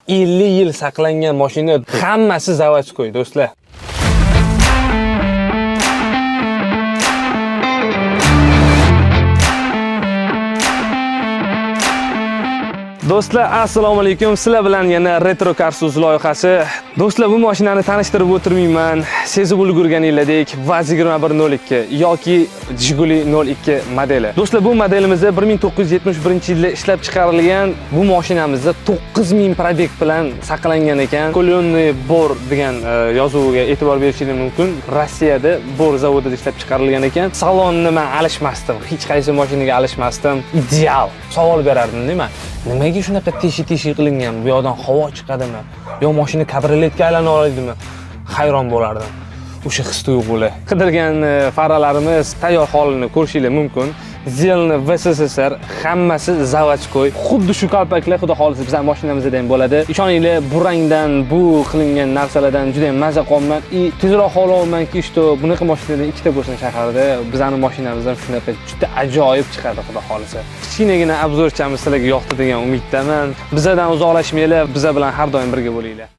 50 yil saqlangan mashina, hammasi zavodskoy, do'stlar. Do'stlar, assalomu alaykum. Sizlar bilan yana Retro Cars loyihasi. Do'stlar, bu mashinani tanishtirib o'tirmayman. Sezib ulgurganingizdek Vaz 2102 yoki Jiguli 02 modeli. Do'stlar, bu modelimizda 1971-yilda ishlab chiqarilgan. Bu mashinamizda 9000 probeg bilan saqlangan ekan. Kolyonniy bor degan yozuviga e'tibor berishingiz mumkin. Rossiyada bor zavodida ishlab chiqarilgan ekan. Salonni men alishmasdim. Hech qaysi mashinaga alishmasdim. Ideal. Savol berardim, nima? Nimaga shunaqa teshi qilingan? Bu yoqdan havo chiqadimi? Yo mashina kabrioletga aylana oladimi? Hayron bo'lardim. O'sha his-tuyg'ular. Qidirgan faralarimiz tayyor holini ko'rishingiz mumkin. Zelni VSSR hammasi zavodskoy. Xuddi shu qalpaklar xudo xolisa bizning mashinamizda ham bo'ladi. Ishoninglar, bu rangdan, bu qilingan narsalardan juda ham maza qolman. Tezroq ololmanki, что bunaqa mashinadan ikkita bo'lsin shaharda. Bizning mashinamizdan shunaqa juda ajoyib chiqadi xudo xolisa. Kichkinagina obzorchamiz sizlarga yoqdi degan umiddaman. Bizdan uzoqlashmanglar, biz bilan har doim birga bo'linglar.